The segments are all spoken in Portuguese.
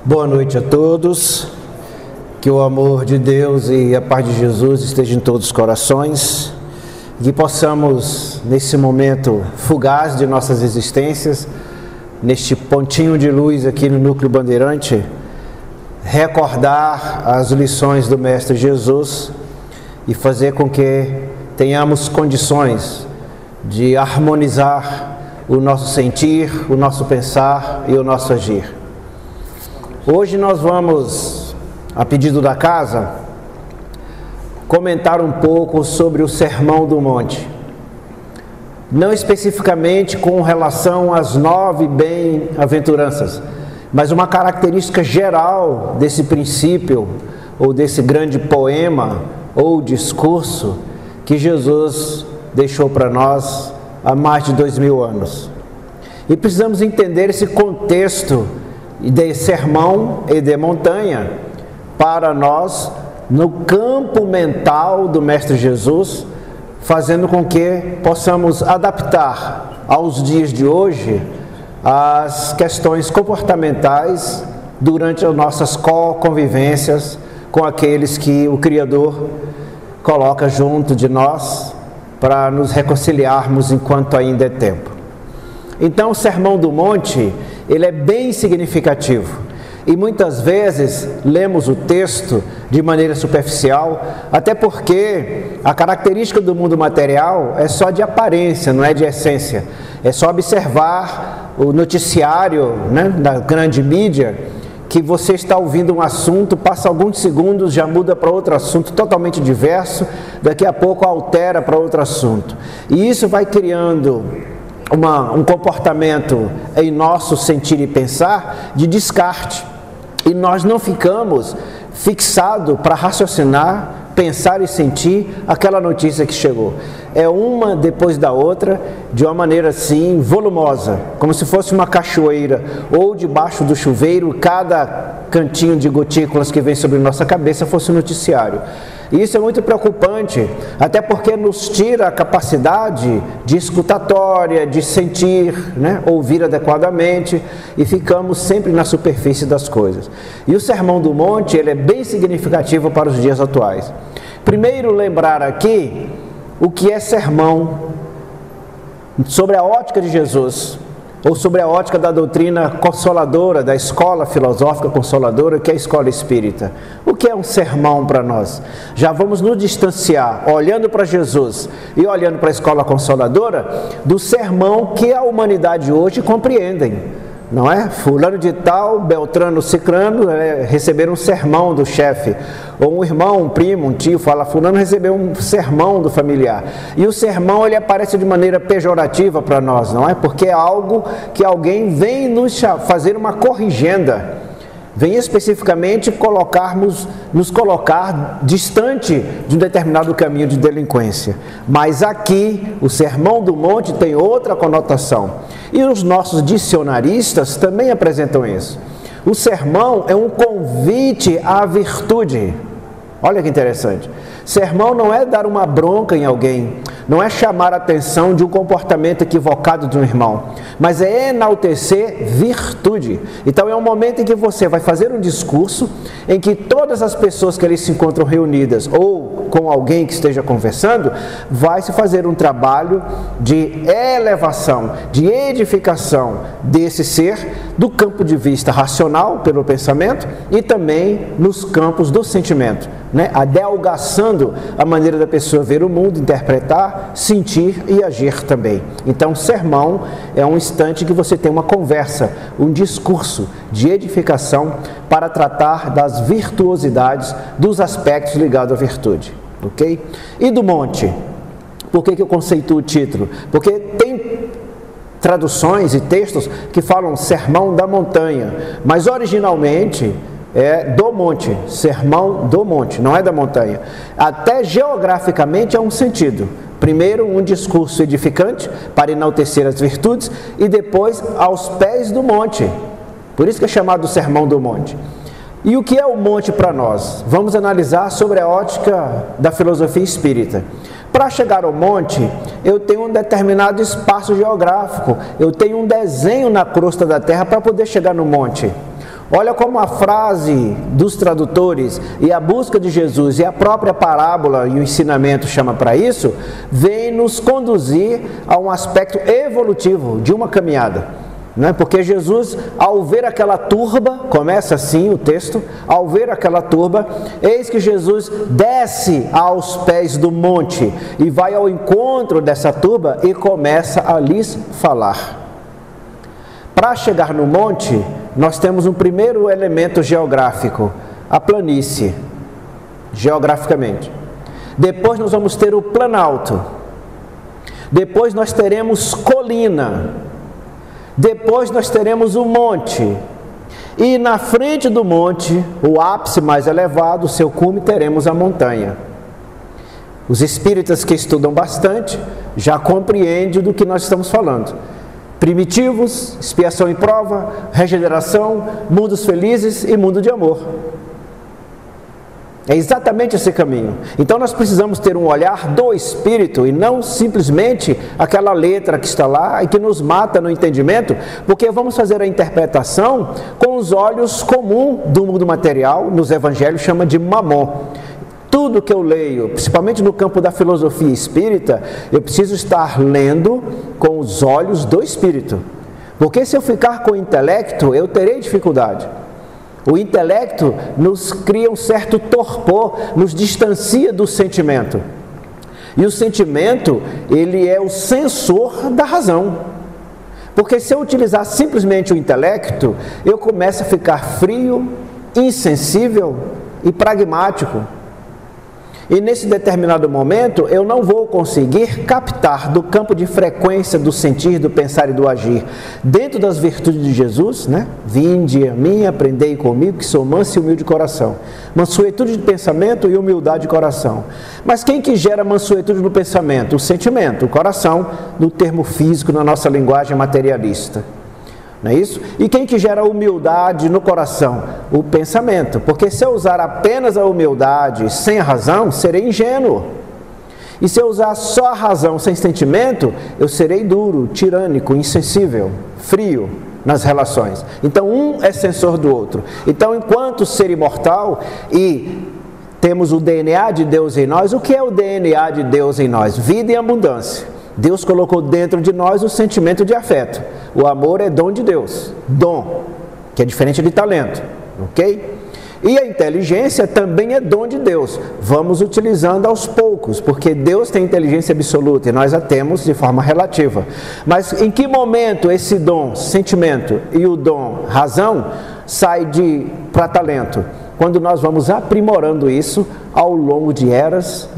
Boa noite a todos, que o amor de Deus e a paz de Jesus estejam em todos os corações, que possamos, nesse momento fugaz de nossas existências, neste pontinho de luz aqui no Núcleo Bandeirante, recordar as lições do Mestre Jesus e fazer com que tenhamos condições de harmonizar o nosso sentir, o nosso pensar e o nosso agir. Hoje nós vamos, a pedido da casa, comentar um pouco sobre o Sermão do Monte. Não especificamente com relação às 9 bem-aventuranças, mas uma característica geral desse princípio, ou desse grande poema, ou discurso, que Jesus deixou para nós há mais de 2000 anos. E precisamos entender esse contexto de sermão e de montanha para nós no campo mental do Mestre Jesus, fazendo com que possamos adaptar aos dias de hoje as questões comportamentais durante as nossas convivências com aqueles que o Criador coloca junto de nós para nos reconciliarmos enquanto ainda é tempo. Então o Sermão do Monte, ele é bem significativo e muitas vezes lemos o texto de maneira superficial, até porque a característica do mundo material é só de aparência, não é de essência. É só observar o noticiário, da grande mídia, que você está ouvindo um assunto, passa alguns segundos, já muda para outro assunto totalmente diverso, daqui a pouco altera para outro assunto. E isso vai criando um comportamento em nosso sentir e pensar de descarte. E nós não ficamos fixados para raciocinar, pensar e sentir aquela notícia que chegou. É uma depois da outra, de uma maneira assim volumosa, como se fosse uma cachoeira, ou debaixo do chuveiro, cada cantinho de gotículas que vem sobre nossa cabeça fosse um noticiário. E isso é muito preocupante, até porque nos tira a capacidade de escutatória, de sentir, ouvir adequadamente, e ficamos sempre na superfície das coisas. E o Sermão do Monte, ele é bem significativo para os dias atuais. Primeiro, lembrar aqui o que é sermão sobre a ótica de Jesus, ou sobre a ótica da doutrina consoladora, da escola filosófica consoladora, que é a escola espírita. O que é um sermão para nós? Já vamos nos distanciar, olhando para Jesus e olhando para a escola consoladora, do sermão que a humanidade hoje compreendem. Não é? Fulano de tal, Beltrano, Cicrano receberam um sermão do chefe. Ou um irmão, um primo, um tio fala, fulano recebeu um sermão do familiar. E o sermão, ele aparece de maneira pejorativa para nós, não é? Porque é algo que alguém vem nos fazer uma corrigenda. Vem especificamente nos colocar distante de um determinado caminho de delinquência. Mas aqui, o Sermão do Monte tem outra conotação. E os nossos dicionaristas também apresentam isso. O sermão é um convite à virtude. Olha que interessante. Sermão não é dar uma bronca em alguém, não é chamar a atenção de um comportamento equivocado de um irmão, mas é enaltecer virtude. Então é um momento em que você vai fazer um discurso em que todas as pessoas que ali se encontram reunidas ou com alguém que esteja conversando, vai se fazer um trabalho de elevação, de edificação desse ser do campo de vista racional, pelo pensamento, e também nos campos do sentimento, adelgaçando a maneira da pessoa ver o mundo, interpretar, sentir e agir também. Então, sermão é um instante que você tem uma conversa, um discurso de edificação para tratar das virtuosidades, dos aspectos ligados à virtude, ok? E do monte? Por que eu conceituo o título? Porque tem traduções e textos que falam sermão da montanha, mas originalmente é do monte, sermão do monte, não é da montanha. Até geograficamente é um sentido. Primeiro, um discurso edificante para enaltecer as virtudes e depois aos pés do monte. Por isso que é chamado Sermão do Monte. E o que é o monte para nós? Vamos analisar sobre a ótica da filosofia espírita. Para chegar ao monte, eu tenho um determinado espaço geográfico, eu tenho um desenho na crosta da terra para poder chegar no monte. Olha como a frase dos tradutores e a busca de Jesus e a própria parábola e o ensinamento chama para isso, vem nos conduzir a um aspecto evolutivo de uma caminhada. Né? Porque Jesus, ao ver aquela turba, começa assim o texto, ao ver aquela turba, eis que Jesus desce aos pés do monte e vai ao encontro dessa turba e começa a lhes falar. Para chegar no monte, nós temos um primeiro elemento geográfico, a planície, geograficamente. Depois nós vamos ter o planalto. Depois nós teremos colina. Depois nós teremos o monte. E na frente do monte, o ápice mais elevado, o seu cume, teremos a montanha. Os espíritas que estudam bastante já compreendem do que nós estamos falando. Primitivos, expiação e prova, regeneração, mundos felizes e mundo de amor. É exatamente esse caminho. Então nós precisamos ter um olhar do Espírito e não simplesmente aquela letra que está lá e que nos mata no entendimento, porque vamos fazer a interpretação com os olhos comuns do mundo material, nos evangelhos chama de mamon. Tudo que eu leio, principalmente no campo da filosofia espírita, eu preciso estar lendo com os olhos do Espírito. Porque se eu ficar com o intelecto, eu terei dificuldade. O intelecto nos cria um certo torpor, nos distancia do sentimento. E o sentimento, ele é o sensor da razão. Porque se eu utilizar simplesmente o intelecto, eu começo a ficar frio, insensível e pragmático. E nesse determinado momento, eu não vou conseguir captar do campo de frequência do sentir, do pensar e do agir. Dentro das virtudes de Jesus, né? Vinde a mim, aprendei comigo, que sou manso e humilde de coração. Mansuetude de pensamento e humildade de coração. Mas quem que gera mansuetude no pensamento? O sentimento, o coração, no termo físico, na nossa linguagem materialista. Não é isso? E quem que gera humildade no coração? O pensamento. Porque se eu usar apenas a humildade sem a razão, serei ingênuo. E se eu usar só a razão sem sentimento, eu serei duro, tirânico, insensível, frio nas relações. Então um é sensor do outro. Então enquanto ser imortal e temos o DNA de Deus em nós, o que é o DNA de Deus em nós? Vida e abundância. Deus colocou dentro de nós o sentimento de afeto. O amor é dom de Deus, dom, que é diferente de talento, ok? E a inteligência também é dom de Deus. Vamos utilizando aos poucos, porque Deus tem inteligência absoluta e nós a temos de forma relativa. Mas em que momento esse dom, sentimento, e o dom, razão, sai para talento? Quando nós vamos aprimorando isso ao longo de eras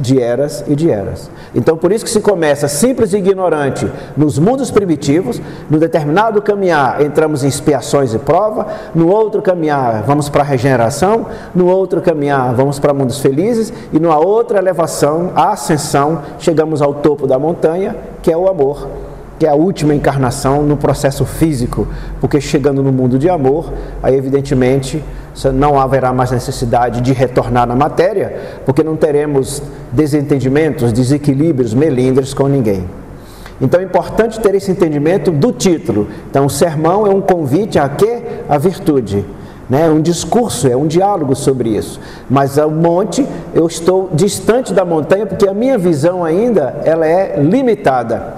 e de eras. Então, por isso que se começa simples e ignorante nos mundos primitivos, no determinado caminhar entramos em expiações e prova, no outro caminhar vamos para a regeneração, no outro caminhar vamos para mundos felizes, e numa outra elevação, a ascensão, chegamos ao topo da montanha, que é o amor, que é a última encarnação no processo físico, porque chegando no mundo de amor, aí evidentemente não haverá mais necessidade de retornar na matéria, porque não teremos desentendimentos, desequilíbrios, melindres com ninguém. Então é importante ter esse entendimento do título. Então o sermão é um convite a quê? A virtude. É um discurso, é um diálogo sobre isso. Mas ao monte, eu estou distante da montanha, porque a minha visão ainda ela é limitada.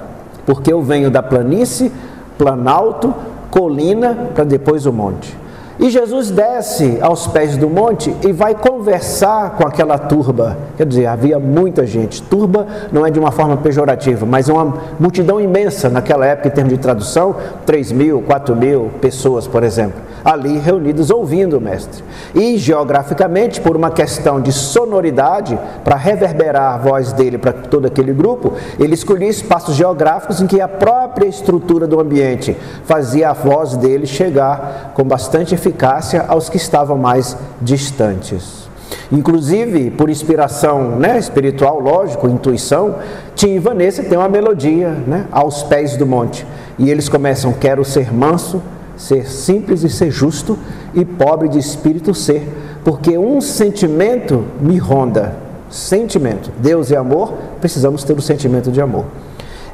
Porque eu venho da planície, planalto, colina, para depois o monte. E Jesus desce aos pés do monte e vai conversar com aquela turba. Quer dizer, havia muita gente. Turba não é de uma forma pejorativa, mas uma multidão imensa naquela época, em termos de tradução, 3.000, 4.000 pessoas, por exemplo, ali reunidas ouvindo o mestre. E geograficamente, por uma questão de sonoridade, para reverberar a voz dele para todo aquele grupo, ele escolhia espaços geográficos em que a própria estrutura do ambiente fazia a voz dele chegar com bastante eficácia aos que estavam mais distantes. Inclusive, por inspiração espiritual, lógico, intuição, Tim e Vanessa tem uma melodia aos pés do monte. E eles começam, quero ser manso, ser simples e ser justo, e pobre de espírito ser, porque um sentimento me ronda. Sentimento. Deus é amor, precisamos ter o sentimento de amor.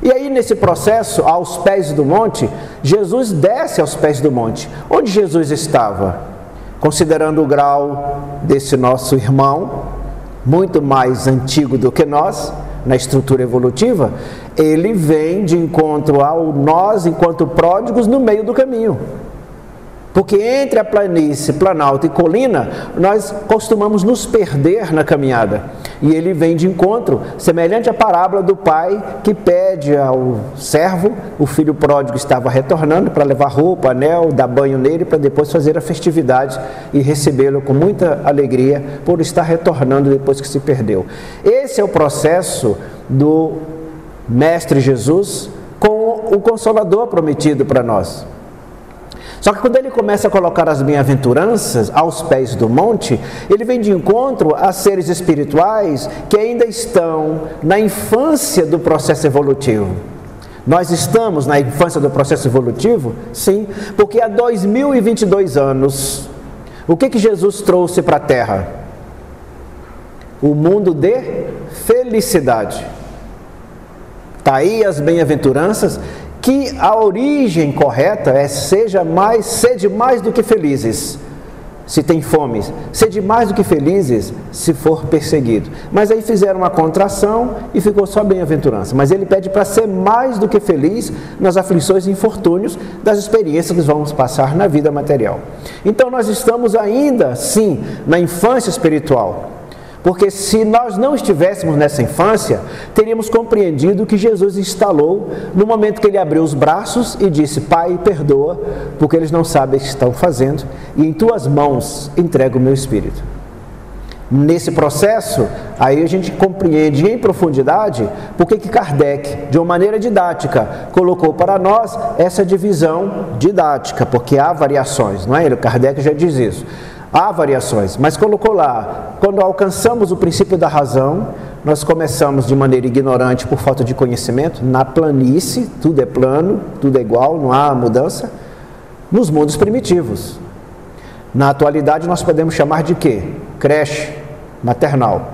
E aí nesse processo, aos pés do monte, Jesus desce aos pés do monte. Onde Jesus estava? considerando o grau desse nosso irmão, muito mais antigo do que nós, na estrutura evolutiva, ele vem de encontro ao nós, enquanto pródigos, no meio do caminho. Porque entre a planície, planalto e colina, nós costumamos nos perder na caminhada. E ele vem de encontro, semelhante à parábola do pai que pede ao servo, o filho pródigo estava retornando para levar roupa, anel, dar banho nele, para depois fazer a festividade e recebê-lo com muita alegria por estar retornando depois que se perdeu. Esse é o processo do Mestre Jesus com o Consolador prometido para nós. Só que quando ele começa a colocar as bem-aventuranças aos pés do monte, ele vem de encontro a seres espirituais que ainda estão na infância do processo evolutivo. Nós estamos na infância do processo evolutivo? Sim, porque há 2022 anos, o que Jesus trouxe para a Terra? O mundo de felicidade. Está aí as bem-aventuranças, que a origem correta é sede mais do que felizes, se tem fome, sede mais do que felizes, se for perseguido. Mas aí fizeram uma contração e ficou só bem-aventurança. Mas ele pede para ser mais do que feliz nas aflições e infortúnios das experiências que vamos passar na vida material. Então nós estamos ainda, sim, na infância espiritual. Porque se nós não estivéssemos nessa infância, teríamos compreendido o que Jesus instalou no momento que ele abriu os braços e disse: Pai, perdoa, porque eles não sabem o que estão fazendo, e em tuas mãos entrego o meu espírito. Nesse processo, aí a gente compreende em profundidade porque que Kardec, de uma maneira didática, colocou para nós essa divisão didática, porque há variações, não é? O Kardec já diz isso. Há variações, mas colocou lá, quando alcançamos o princípio da razão, nós começamos de maneira ignorante por falta de conhecimento, na planície, tudo é plano, tudo é igual, não há mudança, nos mundos primitivos. Na atualidade nós podemos chamar de quê? Creche, maternal.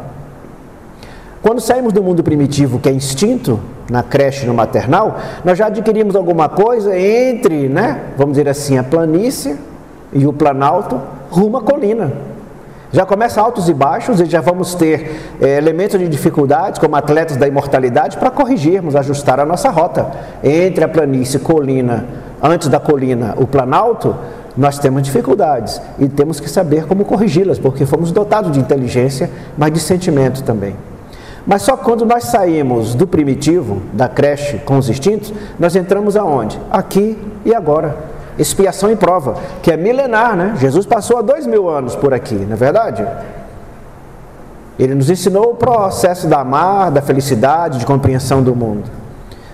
Quando saímos do mundo primitivo, que é instinto, na creche e no maternal, nós já adquirimos alguma coisa entre, vamos dizer assim, a planície e o planalto, rumo à colina. Já começa altos e baixos e já vamos ter elementos de dificuldades, como atletas da imortalidade, para corrigirmos, ajustar a nossa rota. Entre a planície e colina, antes da colina, o planalto, nós temos dificuldades e temos que saber como corrigi-las, porque fomos dotados de inteligência, mas de sentimento também. Mas só quando nós saímos do primitivo, da creche com os instintos, nós entramos aonde? Aqui e agora. Expiação e prova, que é milenar, Jesus passou há 2000 anos por aqui, não é verdade? Ele nos ensinou o processo da amar, da felicidade, de compreensão do mundo.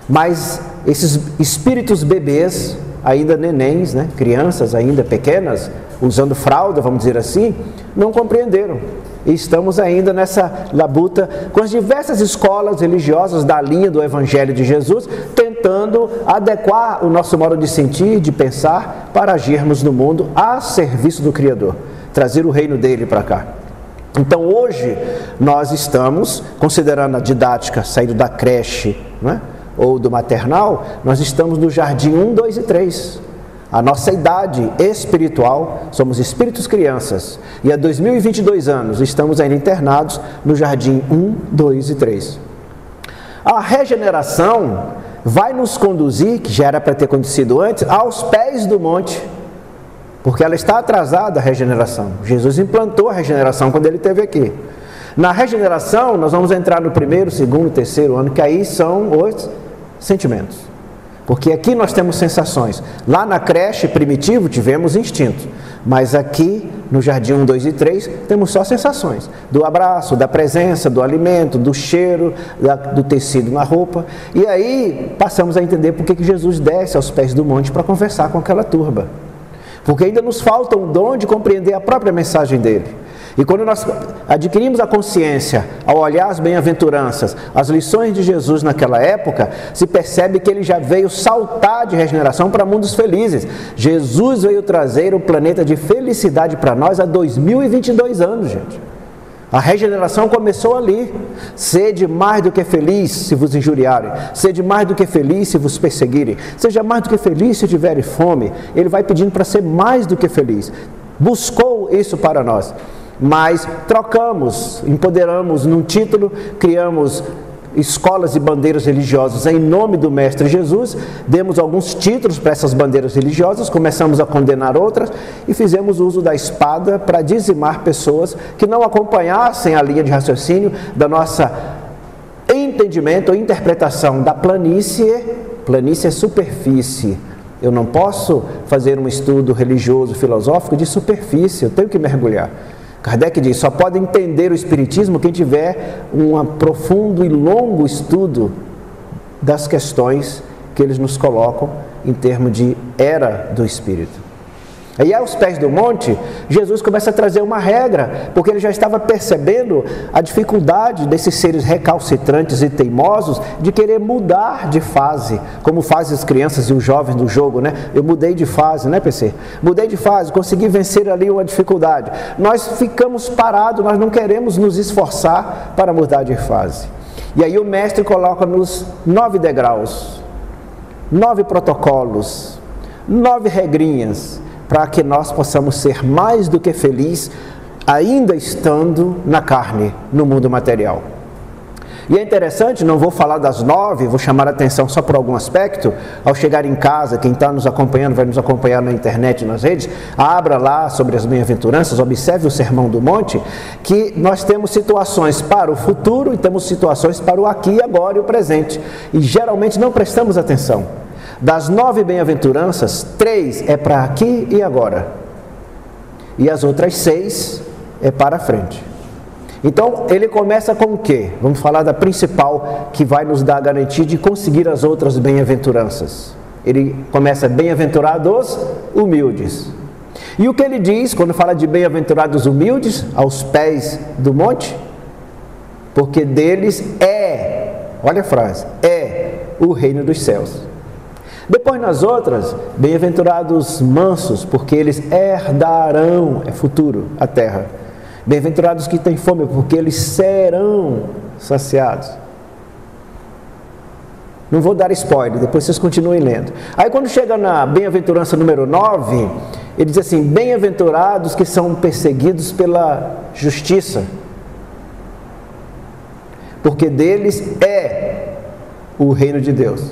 Mas esses espíritos bebês, ainda nenéns, crianças ainda pequenas, usando fralda, vamos dizer assim, não compreenderam. E estamos ainda nessa labuta com as diversas escolas religiosas da linha do Evangelho de Jesus, tentando adequar o nosso modo de sentir, de pensar, para agirmos no mundo a serviço do Criador, trazer o reino dele para cá. Então hoje nós estamos, considerando a didática saindo da creche, ou do maternal, nós estamos no jardim 1, 2 e 3. A nossa idade espiritual, somos espíritos crianças, e há 2022 anos estamos ainda internados no jardim 1, 2 e 3. A regeneração vai nos conduzir, que já era para ter acontecido antes, aos pés do monte, porque ela está atrasada, a regeneração. Jesus implantou a regeneração quando ele esteve aqui. Na regeneração, nós vamos entrar no primeiro, segundo, terceiro ano, que aí são os sentimentos. Porque aqui nós temos sensações. Lá na creche primitivo tivemos instinto, mas aqui no jardim 1, 2 e 3 temos só sensações. Do abraço, da presença, do alimento, do cheiro, do tecido na roupa. E aí passamos a entender por que Jesus desce aos pés do monte para conversar com aquela turba. Porque ainda nos falta um dom de compreender a própria mensagem dele. E quando nós adquirimos a consciência, ao olhar as bem-aventuranças, as lições de Jesus naquela época, se percebe que ele já veio saltar de regeneração para mundos felizes. Jesus veio trazer o planeta de felicidade para nós há 2022 anos, gente. A regeneração começou ali. Sede mais do que feliz se vos injuriarem. Sede mais do que feliz se vos perseguirem. Seja mais do que feliz se tiverem fome. Ele vai pedindo para ser mais do que feliz. buscou isso para nós. Mas trocamos, empoderamos num título, criamos escolas e bandeiras religiosas em nome do Mestre Jesus, demos alguns títulos para essas bandeiras religiosas, começamos a condenar outras e fizemos uso da espada para dizimar pessoas que não acompanhassem a linha de raciocínio da nossa entendimento ou interpretação da planície. Planície é superfície. Eu não posso fazer um estudo religioso, filosófico de superfície, eu tenho que mergulhar. Kardec diz, só pode entender o Espiritismo quem tiver um profundo e longo estudo das questões que eles nos colocam em termos de era do Espírito. Aí aos pés do monte, Jesus começa a trazer uma regra, porque ele já estava percebendo a dificuldade desses seres recalcitrantes e teimosos de querer mudar de fase, como fazem as crianças e os jovens do jogo, né? Eu mudei de fase, né, PC? Mudei de fase, consegui vencer ali uma dificuldade. Nós ficamos parados, nós não queremos nos esforçar para mudar de fase. E aí o mestre coloca-nos 9 degraus, 9 protocolos, 9 regrinhas, para que nós possamos ser mais do que felizes, ainda estando na carne, no mundo material. E é interessante, não vou falar das 9, vou chamar a atenção só por algum aspecto. Ao chegar em casa, quem está nos acompanhando, vai nos acompanhar na internet, nas redes, abra lá sobre as bem-aventuranças, observe o Sermão do Monte, que nós temos situações para o futuro e temos situações para o aqui, agora e o presente. E geralmente não prestamos atenção. Das 9 bem-aventuranças, 3 é para aqui e agora. E as outras 6 é para frente. Então, ele começa com o quê? Vamos falar da principal, que vai nos dar a garantia de conseguir as outras bem-aventuranças. Ele começa, bem-aventurados humildes. E o que ele diz, quando fala de bem-aventurados humildes, aos pés do monte? Porque deles olha a frase, o reino dos céus. Depois nas outras, bem-aventurados mansos, porque eles herdarão, é futuro, a terra. Bem-aventurados que têm fome, porque eles serão saciados. Não vou dar spoiler, depois vocês continuem lendo. Aí quando chega na bem-aventurança número 9, ele diz assim, bem-aventurados que são perseguidos pela justiça, porque deles é o reino de Deus.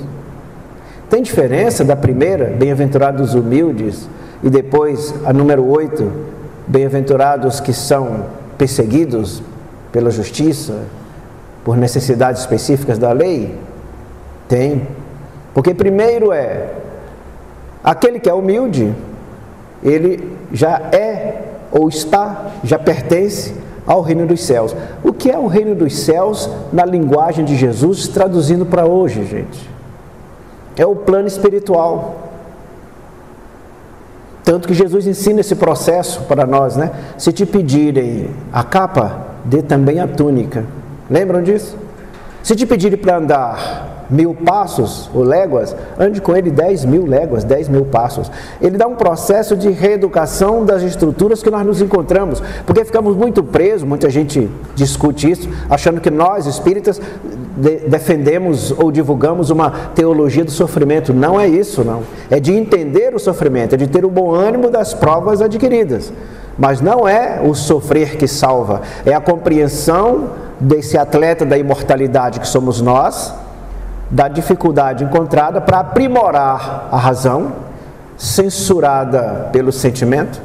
Tem diferença da primeira, bem-aventurados humildes, e depois a número 8, bem-aventurados que são perseguidos pela justiça, por necessidades específicas da lei? Tem. Porque primeiro aquele que é humilde, ele já é ou está, já pertence ao reino dos céus. O que é o reino dos céus na linguagem de Jesus, traduzindo para hoje, gente? É o plano espiritual. Tanto que Jesus ensina esse processo para nós, né? Se te pedirem a capa, dê também a túnica. Lembram disso? Se te pedirem para andar 1000 passos ou léguas, ande com ele 10.000 léguas, 10.000 passos. Ele dá um processo de reeducação das estruturas que nós nos encontramos, porque ficamos muito presos, muita gente discute isso, achando que nós, espíritas, defendemos ou divulgamos uma teologia do sofrimento. Não é isso, não. É de entender o sofrimento, é de ter o bom ânimo das provas adquiridas. Mas não é o sofrer que salva, é a compreensão desse atleta da imortalidade que somos nós, da dificuldade encontrada para aprimorar a razão, censurada pelo sentimento,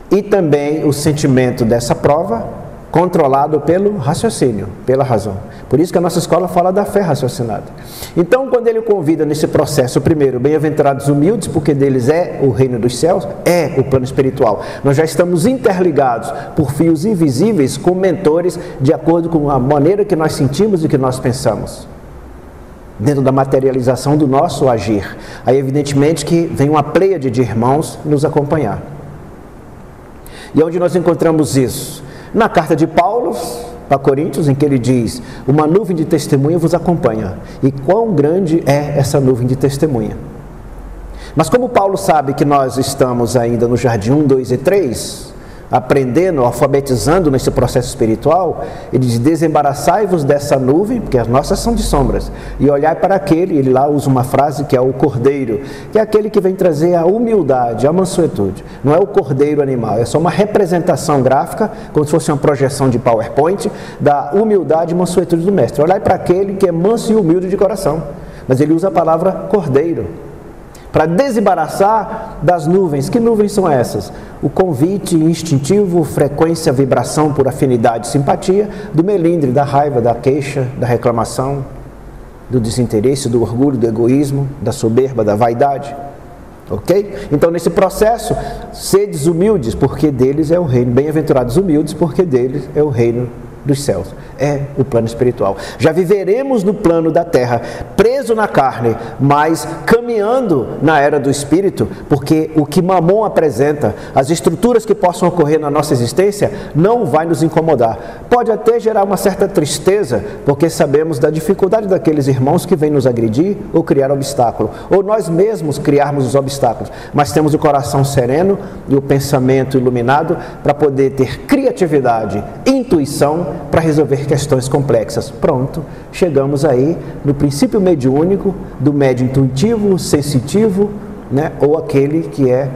e também o sentimento dessa prova, controlado pelo raciocínio, pela razão. Por isso que a nossa escola fala da fé raciocinada. Então, quando ele convida nesse processo, primeiro, bem-aventurados humildes, porque deles é o reino dos céus, é o plano espiritual. Nós já estamos interligados por fios invisíveis com mentores, de acordo com a maneira que nós sentimos e que nós pensamos, dentro da materialização do nosso agir. Aí evidentemente que vem uma pleiade de irmãos nos acompanhar. E onde nós encontramos isso? Na carta de Paulo para Coríntios, em que ele diz, uma nuvem de testemunha vos acompanha. E quão grande é essa nuvem de testemunha? Mas como Paulo sabe que nós estamos ainda no jardim 1, 2 e 3, aprendendo, alfabetizando nesse processo espiritual, ele diz: desembaraçai-vos dessa nuvem, porque as nossas são de sombras, e olhai para aquele, ele lá usa uma frase que é o cordeiro, que é aquele que vem trazer a humildade, a mansuetude. Não é o cordeiro animal, é só uma representação gráfica, como se fosse uma projeção de PowerPoint, da humildade e mansuetude do mestre. Olhai para aquele que é manso e humilde de coração, mas ele usa a palavra cordeiro, para desembaraçar das nuvens. Que nuvens são essas? O convite instintivo, frequência, vibração por afinidade, simpatia, do melindre, da raiva, da queixa, da reclamação, do desinteresse, do orgulho, do egoísmo, da soberba, da vaidade. Ok? Então, nesse processo, sedes humildes, porque deles é o reino. Bem-aventurados humildes, porque deles é o reino dos céus. É o plano espiritual. Já viveremos no plano da terra, preso na carne, mas caminhando na era do espírito, porque o que Mamon apresenta, as estruturas que possam ocorrer na nossa existência, não vai nos incomodar. Pode até gerar uma certa tristeza, porque sabemos da dificuldade daqueles irmãos que vêm nos agredir ou criar obstáculo, ou nós mesmos criarmos os obstáculos, mas temos o coração sereno e o pensamento iluminado para poder ter criatividade, intuição para resolver questões complexas. Pronto, chegamos aí no princípio mediúnico do médium intuitivo, sensitivo, né? Ou aquele que é,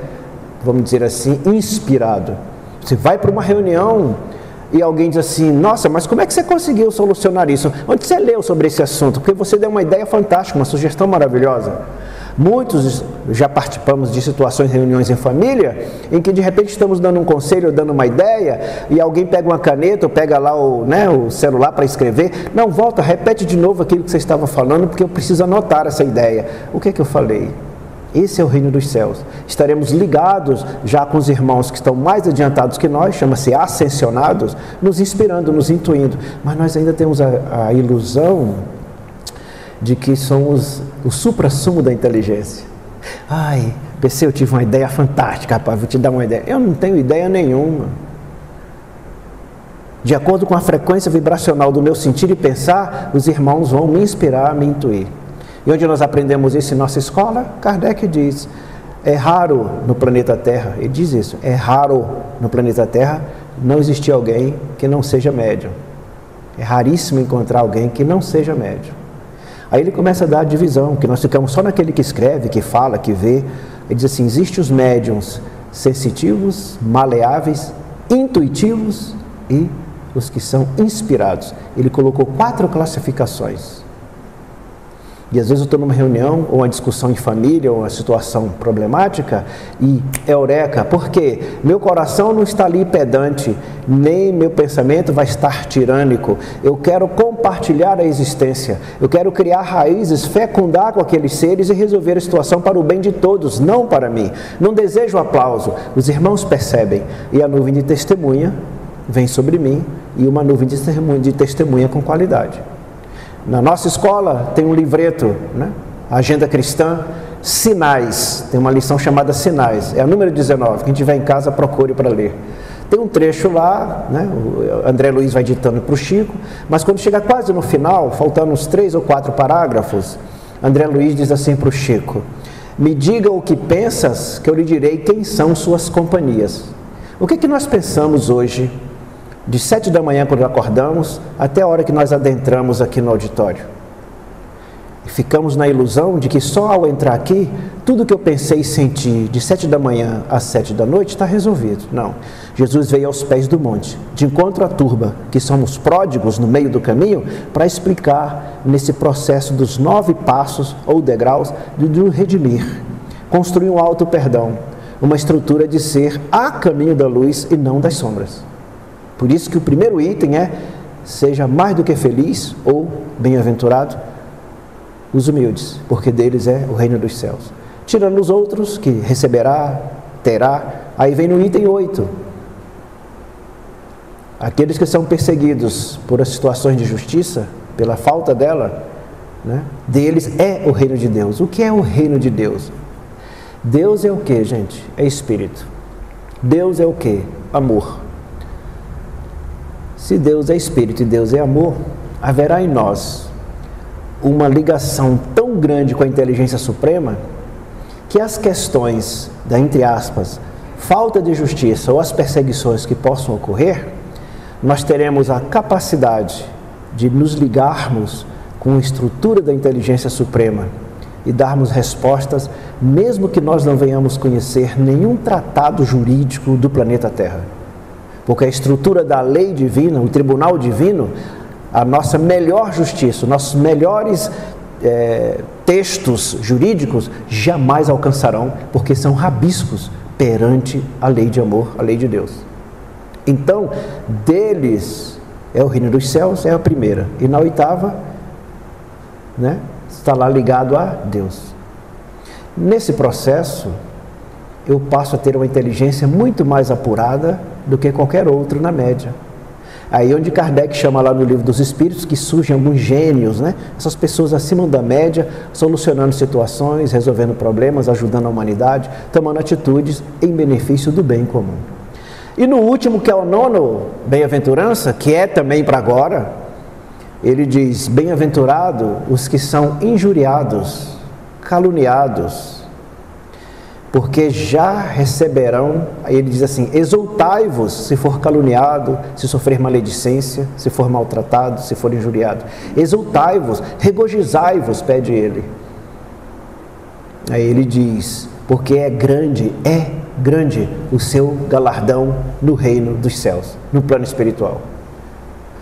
vamos dizer assim, inspirado. Você vai para uma reunião e alguém diz assim: nossa, mas como é que você conseguiu solucionar isso? Onde você leu sobre esse assunto? Porque você deu uma ideia fantástica, uma sugestão maravilhosa. Muitos já participamos de situações, reuniões em família, em que de repente estamos dando um conselho, dando uma ideia, e alguém pega uma caneta ou pega lá o celular para escrever. Não, volta, repete de novo aquilo que você estava falando, porque eu preciso anotar essa ideia. O que é que eu falei? Esse é o reino dos céus. Estaremos ligados já com os irmãos que estão mais adiantados que nós, chama-se ascensionados, nos inspirando, nos intuindo. Mas nós ainda temos a ilusão de que somos o suprassumo da inteligência. Ai, PC, eu tive uma ideia fantástica, rapaz, vou te dar uma ideia. Eu não tenho ideia nenhuma. De acordo com a frequência vibracional do meu sentir e pensar, os irmãos vão me inspirar, me intuir. E onde nós aprendemos isso em nossa escola? Kardec diz: é raro no planeta Terra, ele diz isso, é raro no planeta Terra não existir alguém que não seja médium. É raríssimo encontrar alguém que não seja médium. Aí ele começa a dar a divisão, que nós ficamos só naquele que escreve, que fala, que vê. Ele diz assim: existem os médiums sensitivos, maleáveis, intuitivos e os que são inspirados. Ele colocou 4 classificações. E às vezes eu estou numa reunião, ou uma discussão em família, ou uma situação problemática, e eureka, porque meu coração não está ali pedante, nem meu pensamento vai estar tirânico. Eu quero compartilhar a existência, eu quero criar raízes, fecundar com aqueles seres e resolver a situação para o bem de todos, não para mim. Não desejo aplauso. Os irmãos percebem, e a nuvem de testemunha vem sobre mim, e uma nuvem de testemunha com qualidade. Na nossa escola tem um livreto, né? Agenda Cristã, Sinais, tem uma lição chamada Sinais, é a número 19, quem tiver em casa procure para ler. Tem um trecho lá, né? O André Luiz vai ditando para o Chico, mas quando chega quase no final, faltando uns 3 ou 4 parágrafos, André Luiz diz assim para o Chico: me diga o que pensas, que eu lhe direi quem são suas companhias. O que nós pensamos hoje, de 7 da manhã quando acordamos, até a hora que nós adentramos aqui no auditório? E ficamos na ilusão de que só ao entrar aqui, tudo que eu pensei e senti de 7 da manhã às 7 da noite está resolvido. Não. Jesus veio aos pés do monte, de encontro à turba, que somos pródigos no meio do caminho, para explicar nesse processo dos 9 passos ou degraus do redimir. Construir um alto perdão, uma estrutura de ser a caminho da luz e não das sombras. Por isso que o primeiro item é: seja mais do que feliz ou bem-aventurado os humildes, porque deles é o reino dos céus. Tirando os outros, que receberá, terá. Aí vem no item 8. Aqueles que são perseguidos por as situações de justiça, pela falta dela, né? Deles é o reino de Deus. O que é o reino de Deus? Deus é o que, gente? É Espírito. Deus é o que? Amor. Se Deus é Espírito e Deus é amor, haverá em nós uma ligação tão grande com a inteligência suprema, que as questões da, entre aspas, falta de justiça ou as perseguições que possam ocorrer, nós teremos a capacidade de nos ligarmos com a estrutura da inteligência suprema e darmos respostas, mesmo que nós não venhamos conhecer nenhum tratado jurídico do planeta Terra. Porque a estrutura da lei divina, o tribunal divino, a nossa melhor justiça, nossos melhores textos jurídicos jamais alcançarão, porque são rabiscos perante a lei de amor, a lei de Deus. Então, deles é o reino dos céus, é a primeira. E na oitava, está lá ligado a Deus. Nesse processo, eu passo a ter uma inteligência muito mais apurada do que qualquer outro na média. Aí onde Kardec chama lá no Livro dos Espíritos que surgem alguns gênios, essas pessoas acima da média, solucionando situações, resolvendo problemas, ajudando a humanidade, tomando atitudes em benefício do bem comum. E no último, que é o nono bem-aventurança, que é também para agora, ele diz: bem-aventurado os que são injuriados, caluniados, porque já receberão, aí ele diz assim: exultai-vos se for caluniado, se sofrer maledicência, se for maltratado, se for injuriado. Exultai-vos, regozijai-vos, pede ele. Aí ele diz: porque é grande o seu galardão no reino dos céus, no plano espiritual.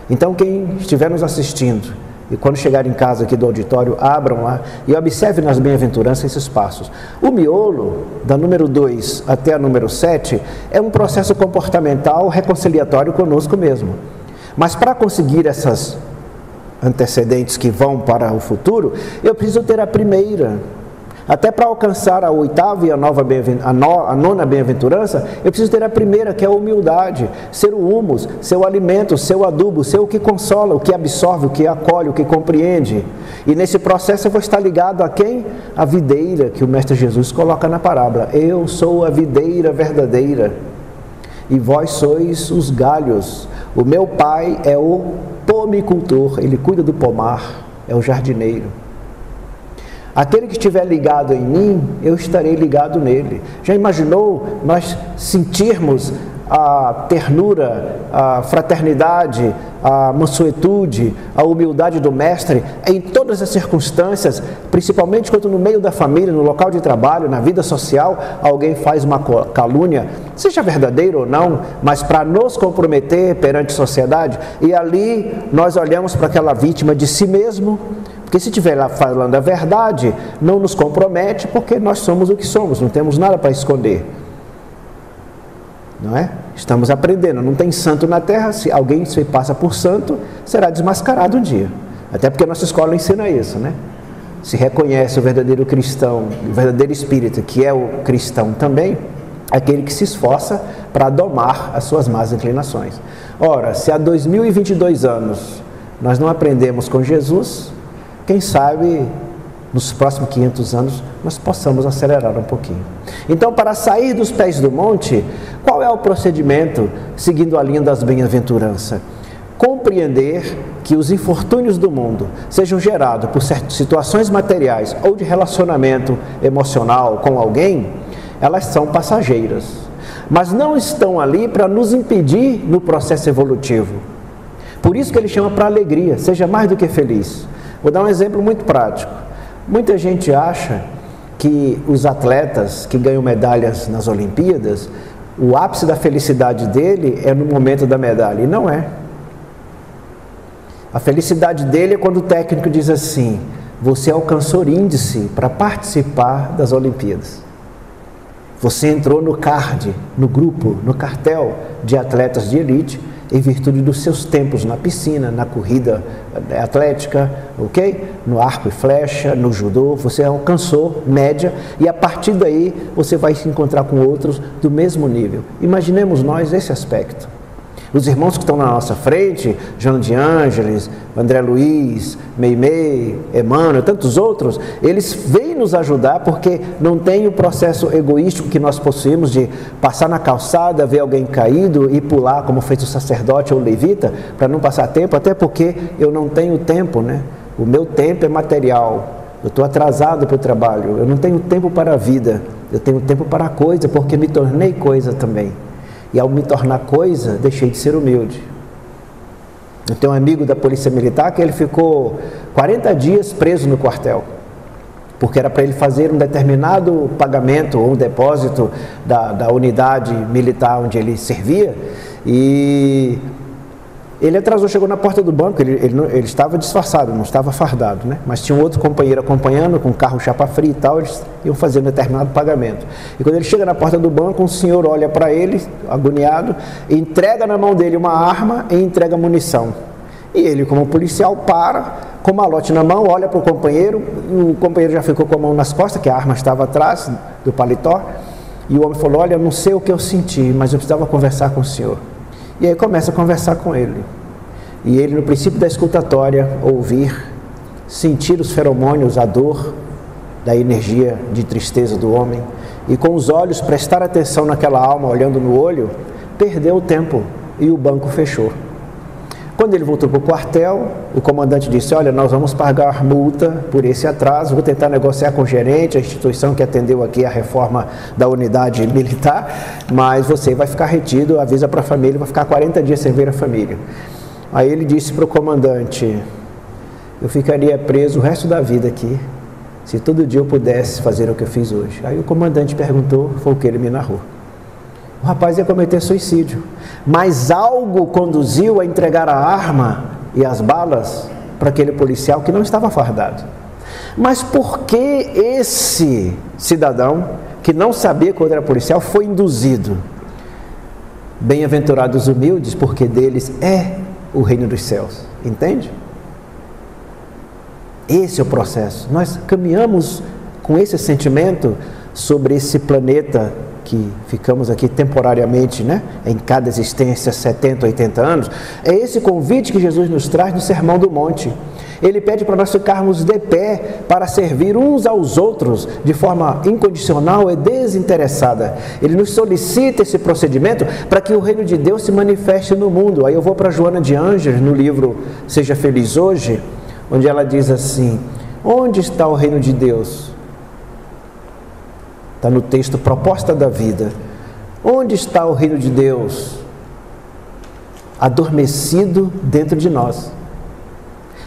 Então quem estiver nos assistindo, e quando chegar em casa aqui do auditório, abram lá e observem nas bem-aventuranças esses passos. O miolo, da número 2 até a número 7, é um processo comportamental reconciliatório conosco mesmo. Mas para conseguir essas antecedentes que vão para o futuro, eu preciso ter a primeira. Até para alcançar a oitava e a nona bem-aventurança, eu preciso ter a primeira, que é a humildade, ser o humus, ser o alimento, ser o adubo, ser o que consola, o que absorve, o que acolhe, o que compreende. E nesse processo eu vou estar ligado a quem? A videira, que o Mestre Jesus coloca na parábola: eu sou a videira verdadeira, e vós sois os galhos. O meu Pai é o pomicultor, ele cuida do pomar, é o jardineiro. Aquele que estiver ligado em mim, eu estarei ligado nele. Já imaginou nós sentirmos a ternura, a fraternidade, a mansuetude, a humildade do Mestre em todas as circunstâncias, principalmente quando no meio da família, no local de trabalho, na vida social, alguém faz uma calúnia, seja verdadeiro ou não, mas para nos comprometer perante a sociedade, e ali nós olhamos para aquela vítima de si mesmo. Porque se estiver lá falando a verdade, não nos compromete, porque nós somos o que somos, não temos nada para esconder. Não é? Estamos aprendendo, não tem santo na terra, se alguém se passa por santo, será desmascarado um dia. Até porque a nossa escola ensina isso, Se reconhece o verdadeiro cristão, o verdadeiro espírita, que é o cristão também, aquele que se esforça para domar as suas más inclinações. Ora, se há 2022 anos nós não aprendemos com Jesus, quem sabe nos próximos 500 anos nós possamos acelerar um pouquinho. Então, para sair dos pés do monte, qual é o procedimento seguindo a linha das bem-aventuranças? Compreender que os infortúnios do mundo, sejam gerados por situações materiais ou de relacionamento emocional com alguém, elas são passageiras, mas não estão ali para nos impedir no processo evolutivo. Por isso que ele chama para alegria: seja mais do que feliz. Vou dar um exemplo muito prático. Muita gente acha que os atletas que ganham medalhas nas Olimpíadas, o ápice da felicidade dele é no momento da medalha, e não é. A felicidade dele é quando o técnico diz assim: você alcançou índice para participar das Olimpíadas. Você entrou no CARD, no grupo, no cartel de atletas de elite, em virtude dos seus tempos na piscina, na corrida atlética, ok? No arco e flecha, no judô, você alcançou média, e a partir daí você vai se encontrar com outros do mesmo nível. Imaginemos nós esse aspecto. Os irmãos que estão na nossa frente, João de Ângeles, André Luiz, Meimei, Emmanuel, tantos outros, eles vêm nos ajudar porque não tem o processo egoístico que nós possuímos de passar na calçada, ver alguém caído e pular, como fez o sacerdote ou o levita, para não passar tempo, até porque eu não tenho tempo, O meu tempo é material, eu estou atrasado para o trabalho, eu não tenho tempo para a vida. Eu tenho tempo para coisa, porque me tornei coisa também. E ao me tornar coisa, deixei de ser humilde. Eu tenho um amigo da Polícia Militar que ele ficou 40 dias preso no quartel, porque era para ele fazer um determinado pagamento ou um depósito da unidade militar onde ele servia, e ele atrasou, chegou na porta do banco, ele estava disfarçado, não estava fardado, né? Mas tinha um outro companheiro acompanhando, com um carro chapa fria e tal, eles iam fazer um determinado pagamento. E quando ele chega na porta do banco, um senhor olha para ele, agoniado, entrega na mão dele uma arma e entrega munição. E ele, como policial, para, com o malote na mão, olha para o companheiro já ficou com a mão nas costas, que a arma estava atrás do paletó, e o homem falou: olha, eu não sei o que eu senti, mas eu precisava conversar com o senhor. E aí começa a conversar com ele. E ele, no princípio da escutatória, ouvir, sentir os feromônios, a dor da energia de tristeza do homem, e com os olhos prestar atenção naquela alma, olhando no olho, perdeu o tempo e o banco fechou. Quando ele voltou para o quartel, o comandante disse: olha, nós vamos pagar multa por esse atraso, vou tentar negociar com o gerente, a instituição que atendeu aqui a reforma da unidade militar, mas você vai ficar retido, avisa para a família, vai ficar 40 dias sem ver a família. Aí ele disse para o comandante: eu ficaria preso o resto da vida aqui, se todo dia eu pudesse fazer o que eu fiz hoje. Aí o comandante perguntou, foi o que ele me narrou. O rapaz ia cometer suicídio, mas algo conduziu a entregar a arma e as balas para aquele policial que não estava fardado. Mas por que esse cidadão, que não sabia quando era policial, foi induzido? Bem-aventurados os humildes, porque deles é o reino dos céus. Entende? Esse é o processo. Nós caminhamos com esse sentimento sobre esse planeta que ficamos aqui temporariamente, né? Em cada existência, 70, 80 anos. É esse convite que Jesus nos traz no Sermão do Monte. Ele pede para nós ficarmos de pé para servir uns aos outros de forma incondicional e desinteressada. Ele nos solicita esse procedimento para que o reino de Deus se manifeste no mundo. Aí eu vou para Joana de Ângeles, no livro Seja Feliz Hoje, onde ela diz assim: onde está o reino de Deus? Está no texto Proposta da Vida. Onde está o reino de Deus? Adormecido dentro de nós.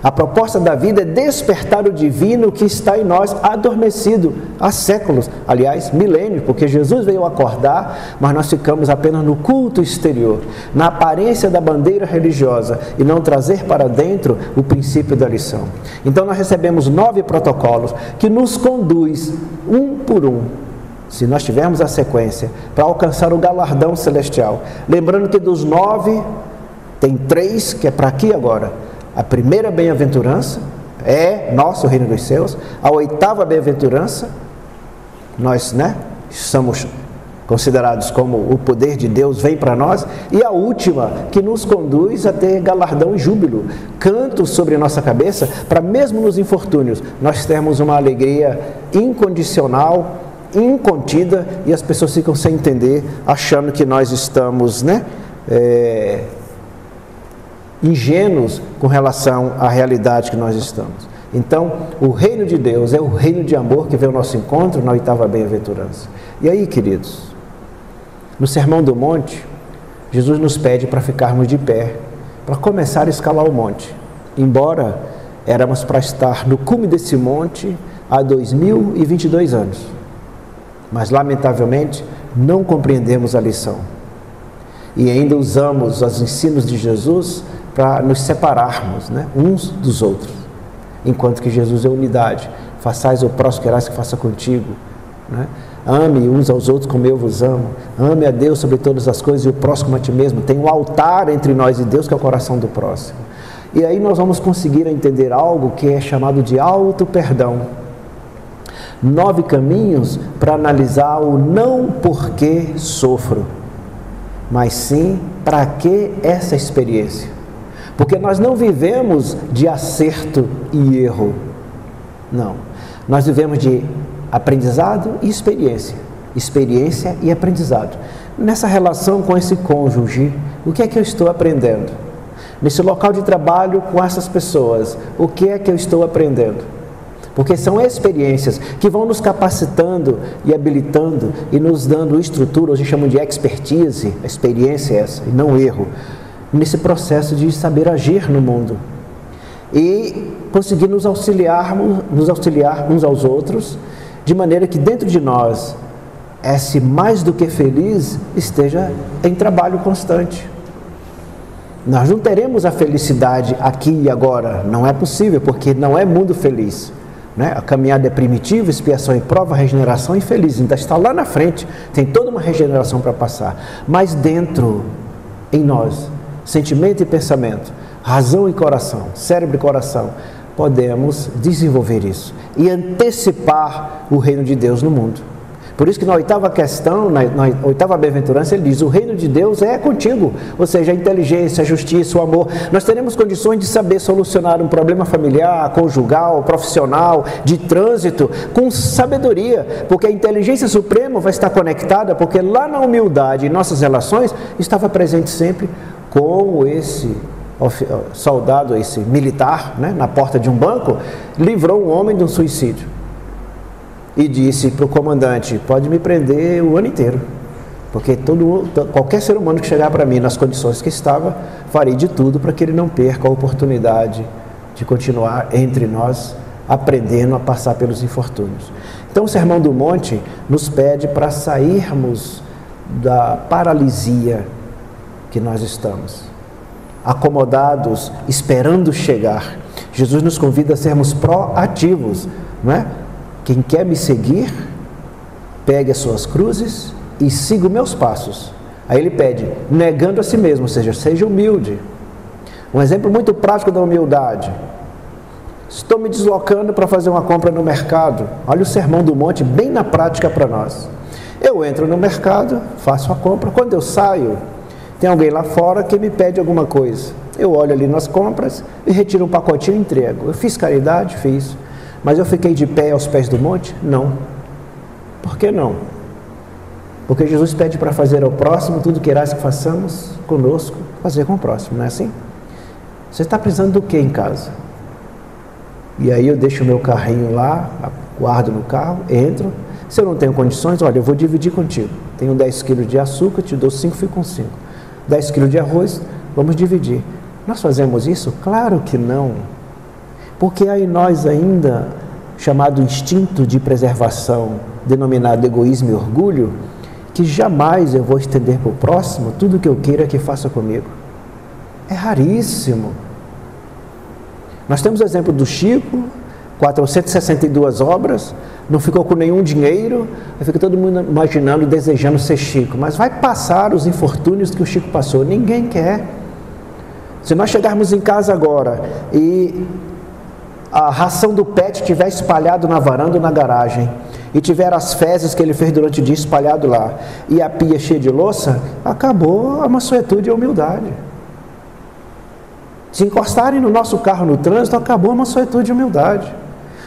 A proposta da vida é despertar o divino que está em nós, adormecido há séculos, aliás, milênios, porque Jesus veio acordar, mas nós ficamos apenas no culto exterior, na aparência da bandeira religiosa, e não trazer para dentro o princípio da lição. Então nós recebemos 9 protocolos que nos conduz, um por um, se nós tivermos a sequência, para alcançar o galardão celestial. Lembrando que dos 9, tem 3 que é para aqui agora. A primeira bem-aventurança é nosso reino dos céus. A 8ª bem-aventurança, nós, somos considerados como o poder de Deus vem para nós. E a última, que nos conduz a ter galardão e júbilo, canto sobre nossa cabeça, para mesmo nos infortúnios, nós termos uma alegria incondicional, incontida, e as pessoas ficam sem entender, achando que nós estamos, ingênuos com relação à realidade que nós estamos. Então, o reino de Deus é o reino de amor que veio ao nosso encontro na 8ª bem-aventurança. E aí, queridos, no Sermão do Monte, Jesus nos pede para ficarmos de pé, para começar a escalar o monte. Embora éramos para estar no cume desse monte há 2022 anos. Mas, lamentavelmente, não compreendemos a lição. E ainda usamos os ensinos de Jesus para nos separarmos, uns dos outros. Enquanto que Jesus é unidade. Façais o próximo que querais que faça contigo. Ame uns aos outros como eu vos amo. Ame a Deus sobre todas as coisas e o próximo a ti mesmo. Tem um altar entre nós e Deus, que é o coração do próximo. E aí nós vamos conseguir entender algo que é chamado de auto-perdão. 9 caminhos para analisar o não porque sofro, mas sim para que essa experiência. Porque nós não vivemos de acerto e erro, não. Nós vivemos de aprendizado e experiência, experiência e aprendizado. Nessa relação com esse cônjuge, o que é que eu estou aprendendo? Nesse local de trabalho com essas pessoas, o que é que eu estou aprendendo? porque são experiências que vão nos capacitando e habilitando e nos dando estrutura, hoje chamam de expertise, a experiência é essa, e não erro, nesse processo de saber agir no mundo e conseguir nos auxiliar uns aos outros, de maneira que dentro de nós, esse mais do que feliz esteja em trabalho constante. Nós não teremos a felicidade aqui e agora, não é possível, porque não é mundo feliz, né? A caminhada é primitiva, expiação e prova, regeneração e feliz, ainda está lá na frente, tem toda uma regeneração para passar, mas dentro, em nós, sentimento e pensamento, razão e coração, cérebro e coração, podemos desenvolver isso e antecipar o reino de Deus no mundo. Por isso que na oitava questão, na oitava bem-aventurança, ele diz, o reino de Deus é contigo, ou seja, a inteligência, a justiça, o amor. Nós teremos condições de saber solucionar um problema familiar, conjugal, profissional, de trânsito, com sabedoria, porque a inteligência suprema vai estar conectada, porque lá na humildade, em nossas relações, estava presente sempre com esse soldado, esse militar, né, na porta de um banco, livrou um homem de um suicídio. E disse para o comandante, pode me prender o ano inteiro, porque qualquer ser humano que chegar para mim nas condições que estava, farei de tudo para que ele não perca a oportunidade de continuar entre nós, aprendendo a passar pelos infortúnios. Então o Sermão do Monte nos pede para sairmos da paralisia que nós estamos, acomodados, esperando chegar. Jesus nos convida a sermos proativos, não é? Quem quer me seguir, pegue as suas cruzes e siga os meus passos. Aí ele pede, negando a si mesmo, ou seja, seja humilde. Um exemplo muito prático da humildade. Estou me deslocando para fazer uma compra no mercado. Olha o Sermão do Monte bem na prática para nós. Eu entro no mercado, faço a compra. Quando eu saio, tem alguém lá fora que me pede alguma coisa. Eu olho ali nas compras e retiro um pacotinho e entrego. Eu fiz caridade? Fiz. Mas eu fiquei de pé aos pés do monte? Não. Por que não? Porque Jesus pede para fazer ao próximo tudo que irás que façamos conosco, fazer com o próximo, não é assim? Você está precisando do que em casa? E aí eu deixo o meu carrinho lá, guardo no carro, entro. Se eu não tenho condições, olha, eu vou dividir contigo. Tenho 10 quilos de açúcar, te dou 5, fico com 5. 10 quilos de arroz, vamos dividir. Nós fazemos isso? Claro que não. Porque há em nós ainda, chamado instinto de preservação, denominado egoísmo e orgulho, que jamais eu vou estender para o próximo tudo que eu queira que faça comigo. É raríssimo. Nós temos o exemplo do Chico, 462 obras, não ficou com nenhum dinheiro, aí fica todo mundo imaginando, desejando ser Chico, mas vai passar os infortúnios que o Chico passou, ninguém quer. Se nós chegarmos em casa agora e a ração do pet estiver espalhado na varanda ou na garagem, e tiver as fezes que ele fez durante o dia espalhado lá, e a pia cheia de louça, acabou a mansuetude e a humildade. Se encostarem no nosso carro no trânsito, acabou a mansuetude e a humildade.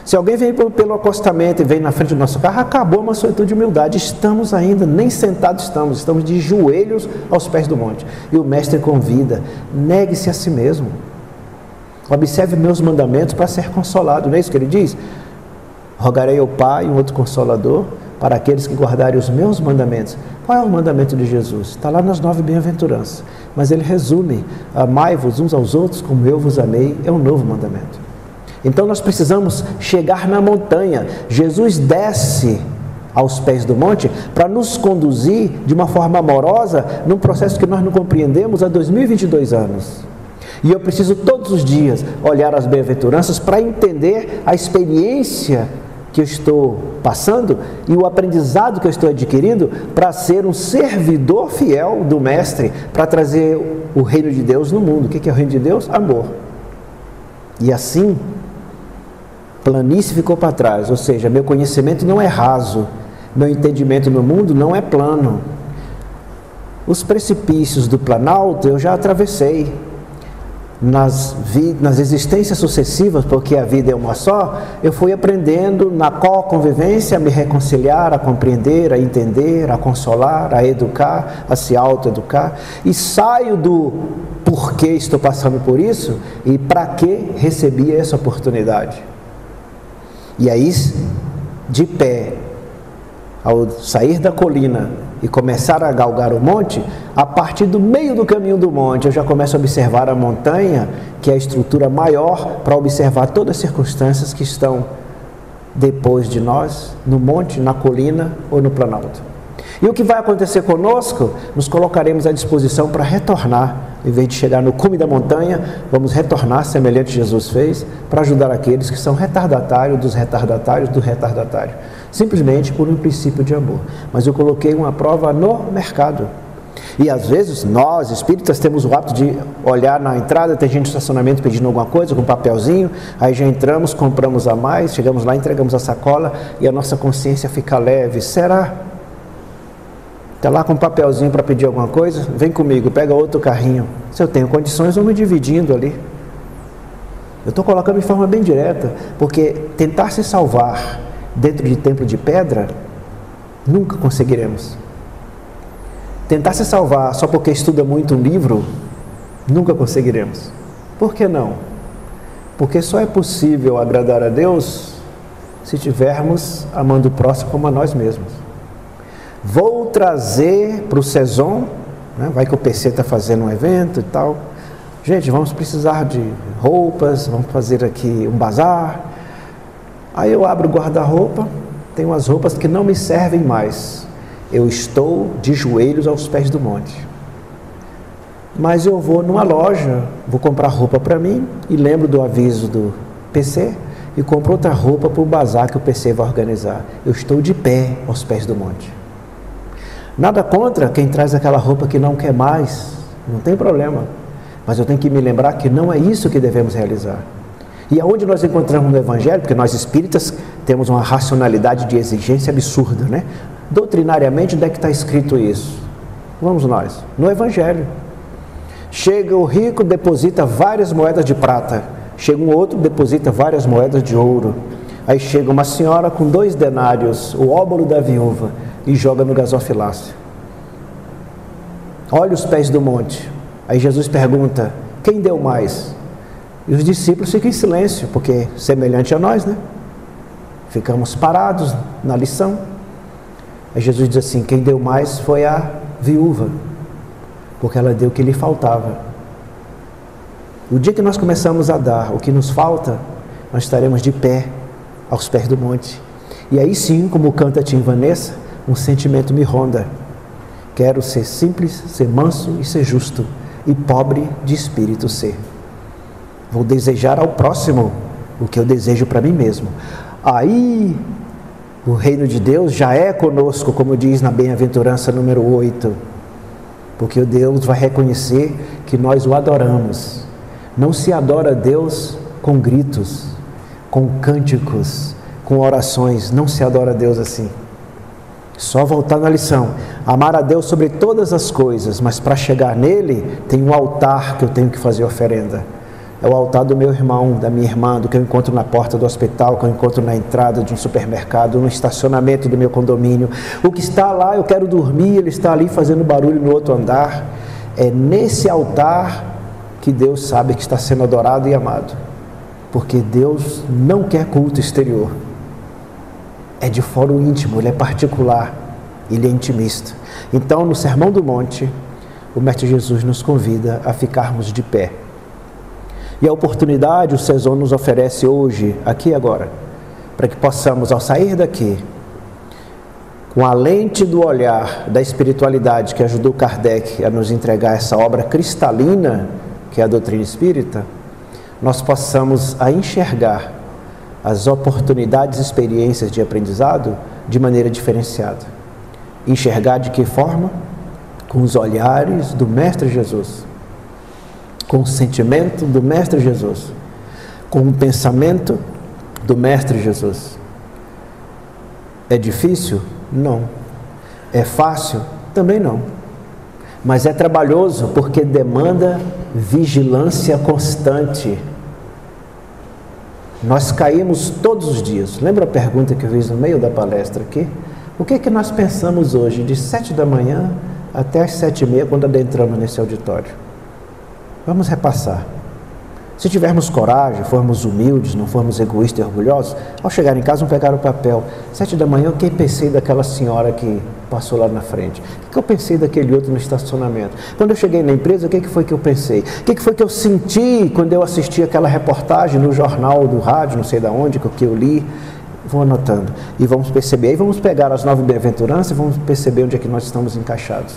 Se alguém vem pelo acostamento e vem na frente do nosso carro, acabou a mansuetude e a humildade. Estamos ainda, nem sentados estamos de joelhos aos pés do monte. E o Mestre convida, negue-se a si mesmo. Observe meus mandamentos para ser consolado, não é isso que ele diz? Rogarei ao Pai, um outro Consolador, para aqueles que guardarem os meus mandamentos. Qual é o mandamento de Jesus? Está lá nas 9 bem-aventuranças, mas ele resume, amai-vos uns aos outros como eu vos amei, é um novo mandamento. Então nós precisamos chegar na montanha. Jesus desce aos pés do monte para nos conduzir de uma forma amorosa num processo que nós não compreendemos há 2022 anos. E eu preciso todos os dias olhar as bem-aventuranças para entender a experiência que eu estou passando e o aprendizado que eu estou adquirindo para ser um servidor fiel do Mestre, para trazer o reino de Deus no mundo. O que é o reino de Deus? Amor. E assim, planície ficou para trás, ou seja, meu conhecimento não é raso, meu entendimento no mundo não é plano. Os precipícios do Planalto eu já atravessei. Nas existências sucessivas, porque a vida é uma só, eu fui aprendendo na co-convivência a me reconciliar, a compreender, a entender, a consolar, a educar, a se autoeducar, e saio do porquê estou passando por isso e para que recebi essa oportunidade. E aí, de pé, ao sair da colina e começar a galgar o monte, a partir do meio do caminho do monte, eu já começo a observar a montanha, que é a estrutura maior para observar todas as circunstâncias que estão depois de nós, no monte, na colina ou no planalto. E o que vai acontecer conosco? Nos colocaremos à disposição para retornar. Em vez de chegar no cume da montanha, vamos retornar, semelhante a Jesus fez, para ajudar aqueles que são retardatários dos retardatários do retardatário. Simplesmente por um princípio de amor. Mas eu coloquei uma prova no mercado. E às vezes nós, espíritas, temos o hábito de olhar na entrada, tem gente no estacionamento pedindo alguma coisa, com um papelzinho, aí já entramos, compramos a mais, chegamos lá, entregamos a sacola e a nossa consciência fica leve. Será? Está lá com um papelzinho para pedir alguma coisa? Vem comigo, pega outro carrinho. Se eu tenho condições, vamos dividindo ali. Eu estou colocando de forma bem direta, porque tentar se salvar dentro de templo de pedra, nunca conseguiremos. Tentar se salvar só porque estuda muito um livro, nunca conseguiremos. Por que não? Porque só é possível agradar a Deus se estivermos amando o próximo como a nós mesmos. Vou trazer para o Saison, né? Vai que o PC está fazendo um evento e tal. Gente, vamos precisar de roupas, vamos fazer aqui um bazar. Aí eu abro o guarda-roupa, tem umas roupas que não me servem mais. Eu estou de joelhos aos pés do monte. Mas eu vou numa loja, vou comprar roupa para mim e lembro do aviso do PC e compro outra roupa para o bazar que o PC vai organizar. Eu estou de pé aos pés do monte. Nada contra quem traz aquela roupa que não quer mais, não tem problema. Mas eu tenho que me lembrar que não é isso que devemos realizar. E aonde nós encontramos no Evangelho, porque nós espíritas temos uma racionalidade de exigência absurda, né? Doutrinariamente, onde é que está escrito isso? Vamos nós, no Evangelho. Chega o rico, deposita várias moedas de prata. Chega um outro, deposita várias moedas de ouro. Aí chega uma senhora com 2 denários, o óbolo da viúva, e joga no gasofilácio. Olha os pés do monte. Aí Jesus pergunta, quem deu mais? E os discípulos ficam em silêncio, porque semelhante a nós, né? Ficamos parados na lição. Aí Jesus diz assim, quem deu mais foi a viúva, porque ela deu o que lhe faltava. O dia que nós começamos a dar o que nos falta, nós estaremos de pé aos pés do monte. E aí sim, como canta a Tim Vanessa, um sentimento me ronda. Quero ser simples, ser manso e ser justo, e pobre de espírito ser. Vou desejar ao próximo o que eu desejo para mim mesmo. Aí o reino de Deus já é conosco, como diz na bem-aventurança número 8. Porque o Deus vai reconhecer que nós o adoramos. Não se adora a Deus com gritos, com cânticos, com orações. Não se adora a Deus assim. Só voltar na lição. Amar a Deus sobre todas as coisas, mas para chegar nele, tem um altar que eu tenho que fazer oferenda. É o altar do meu irmão, da minha irmã, do que eu encontro na porta do hospital, que eu encontro na entrada de um supermercado, no estacionamento do meu condomínio. O que está lá, eu quero dormir, ele está ali fazendo barulho no outro andar. É nesse altar que Deus sabe que está sendo adorado e amado. Porque Deus não quer culto exterior. É de fórum íntimo, ele é particular, ele é intimista. Então, no Sermão do Monte, o Mestre Jesus nos convida a ficarmos de pé. E a oportunidade o Saison nos oferece hoje, aqui e agora, para que possamos, ao sair daqui, com a lente do olhar da espiritualidade que ajudou Kardec a nos entregar essa obra cristalina, que é a doutrina espírita, nós possamos a enxergar as oportunidades e experiências de aprendizado de maneira diferenciada. Enxergar de que forma? Com os olhares do Mestre Jesus. Com o sentimento do Mestre Jesus, com o pensamento do Mestre Jesus. É difícil? Não. É fácil? Também não. Mas é trabalhoso porque demanda vigilância constante. Nós caímos todos os dias. Lembra a pergunta que eu fiz no meio da palestra aqui? O que é que nós pensamos hoje, de 7 da manhã até as 7h30, quando adentramos nesse auditório? Vamos repassar. Se tivermos coragem, formos humildes, não formos egoístas e orgulhosos, ao chegar em casa vamos pegar o papel. 7 da manhã, o que eu pensei daquela senhora que passou lá na frente? O que eu pensei daquele outro no estacionamento? Quando eu cheguei na empresa, o que foi que eu pensei? O que foi que eu senti quando eu assisti aquela reportagem no jornal do rádio, não sei de onde, que eu li? Vou anotando. E vamos perceber. Aí vamos pegar as 9 bem-aventuranças e vamos perceber onde é que nós estamos encaixados.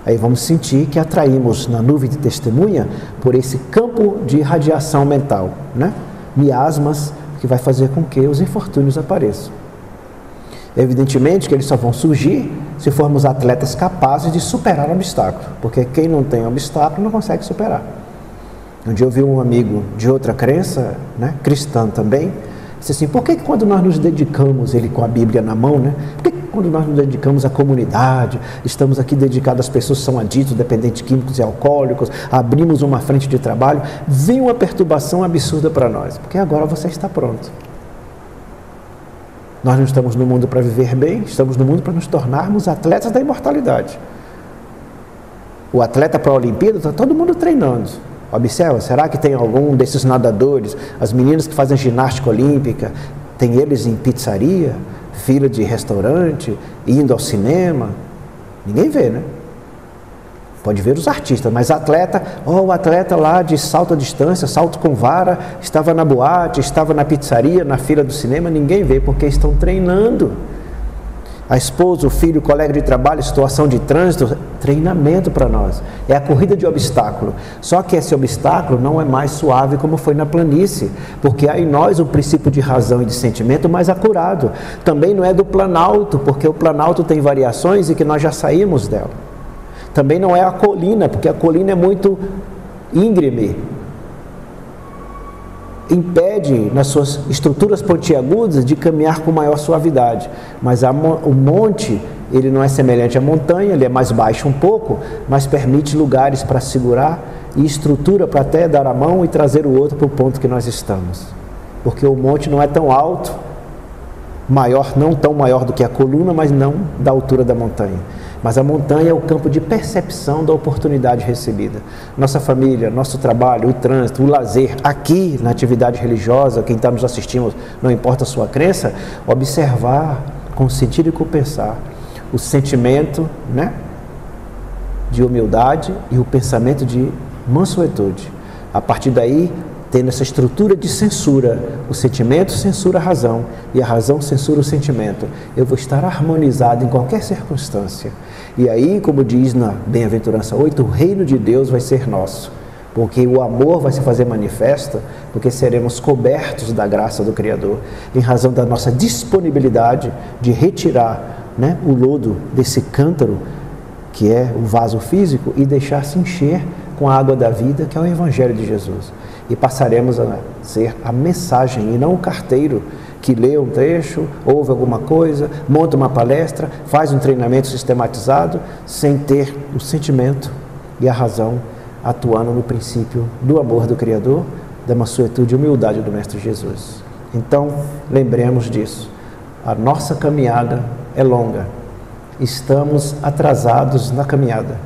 Aí vamos sentir que atraímos na nuvem de testemunha por esse campo de radiação mental, né? Miasmas, que vai fazer com que os infortúnios apareçam. Evidentemente que eles só vão surgir se formos atletas capazes de superar o obstáculo, porque quem não tem obstáculo não consegue superar. Um dia eu vi um amigo de outra crença, né, cristã também, disse assim: por que quando nós nos dedicamos, ele com a Bíblia na mão, né? Por que quando nós nos dedicamos à comunidade, estamos aqui dedicados às pessoas que são aditos, dependentes químicos e alcoólicos, abrimos uma frente de trabalho, vem uma perturbação absurda para nós? Porque agora você está pronto. Nós não estamos no mundo para viver bem, estamos no mundo para nos tornarmos atletas da imortalidade. O atleta para a Olimpíada, está todo mundo treinando. Observa, será que tem algum desses nadadores, as meninas que fazem ginástica olímpica, tem eles em pizzaria, fila de restaurante, indo ao cinema? Ninguém vê, né? Pode ver os artistas, mas atleta, o atleta lá de salto à distância, salto com vara, estava na boate, estava na pizzaria, na fila do cinema, ninguém vê, porque estão treinando. A esposa, o filho, o colega de trabalho, situação de trânsito, treinamento para nós. É a corrida de obstáculo. Só que esse obstáculo não é mais suave como foi na planície, porque há em nós o princípio de razão e de sentimento mais acurado. Também não é do planalto, porque o planalto tem variações e que nós já saímos dela. Também não é a colina, porque a colina é muito íngreme, impede nas suas estruturas pontiagudas de caminhar com maior suavidade. Mas o monte, ele não é semelhante à montanha, ele é mais baixo um pouco, mas permite lugares para segurar e estrutura para até dar a mão e trazer o outro para o ponto que nós estamos. Porque o monte não é tão alto, maior, não tão maior do que a coluna, mas não da altura da montanha. Mas a montanha é o campo de percepção da oportunidade recebida. Nossa família, nosso trabalho, o trânsito, o lazer, aqui na atividade religiosa, quem está nos assistindo, não importa a sua crença, observar com sentido e com pensar o sentimento, né, de humildade e o pensamento de mansuetude. A partir daí, tendo essa estrutura de censura, o sentimento censura a razão e a razão censura o sentimento. Eu vou estar harmonizado em qualquer circunstância. E aí, como diz na Bem-aventurança 8, o reino de Deus vai ser nosso, porque o amor vai se fazer manifesto, porque seremos cobertos da graça do Criador, em razão da nossa disponibilidade de retirar, né, o lodo desse cântaro, que é o vaso físico, e deixar-se encher com a água da vida, que é o Evangelho de Jesus. E passaremos a ser a mensagem e não o carteiro que lê um trecho, ouve alguma coisa, monta uma palestra, faz um treinamento sistematizado, sem ter o sentimento e a razão atuando no princípio do amor do Criador, da mansuetude e humildade do Mestre Jesus. Então, lembremos disso. A nossa caminhada é longa. Estamos atrasados na caminhada,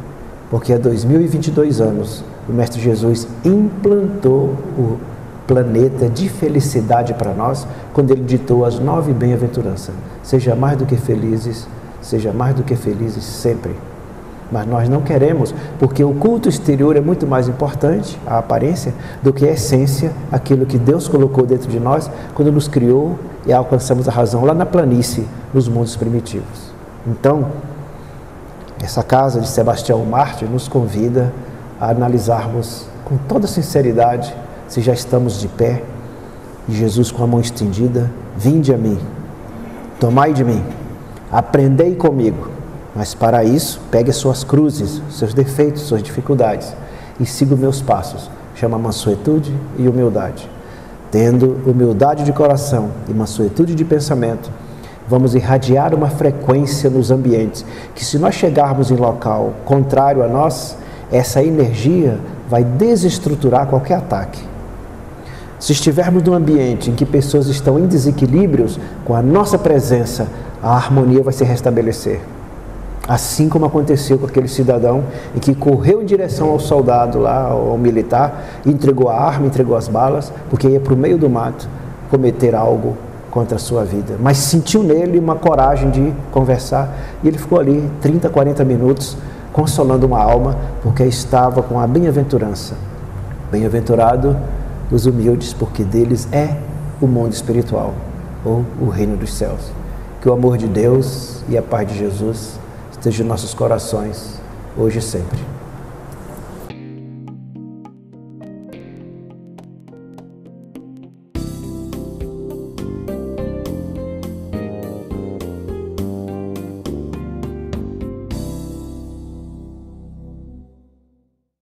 porque há 2022 anos o Mestre Jesus implantou o planeta de felicidade para nós, quando ele ditou as 9 bem-aventuranças. Seja mais do que felizes sempre. Mas nós não queremos, porque o culto exterior é muito mais importante, a aparência, do que a essência, aquilo que Deus colocou dentro de nós, quando nos criou e alcançamos a razão lá na planície, nos mundos primitivos. Então, essa casa de Sebastião Mártir nos convida a analisarmos com toda sinceridade se já estamos de pé, e Jesus com a mão estendida: vinde a mim, tomai de mim, aprendei comigo, mas para isso pegue as suas cruzes, seus defeitos, suas dificuldades e siga os meus passos. Chama mansuetude e humildade. Tendo humildade de coração e mansuetude de pensamento, vamos irradiar uma frequência nos ambientes, que se nós chegarmos em local contrário a nós, essa energia vai desestruturar qualquer ataque. Se estivermos num ambiente em que pessoas estão em desequilíbrios, com a nossa presença, a harmonia vai se restabelecer. Assim como aconteceu com aquele cidadão em que correu em direção ao soldado lá, ao militar, entregou a arma, entregou as balas, porque ia para o meio do mato cometer algo contra a sua vida. Mas sentiu nele uma coragem de conversar e ele ficou ali 30, 40 minutos consolando uma alma, porque estava com a bem-aventurança. Bem-aventurado os humildes, porque deles é o mundo espiritual, ou o reino dos céus. Que o amor de Deus e a paz de Jesus esteja em nossos corações, hoje e sempre.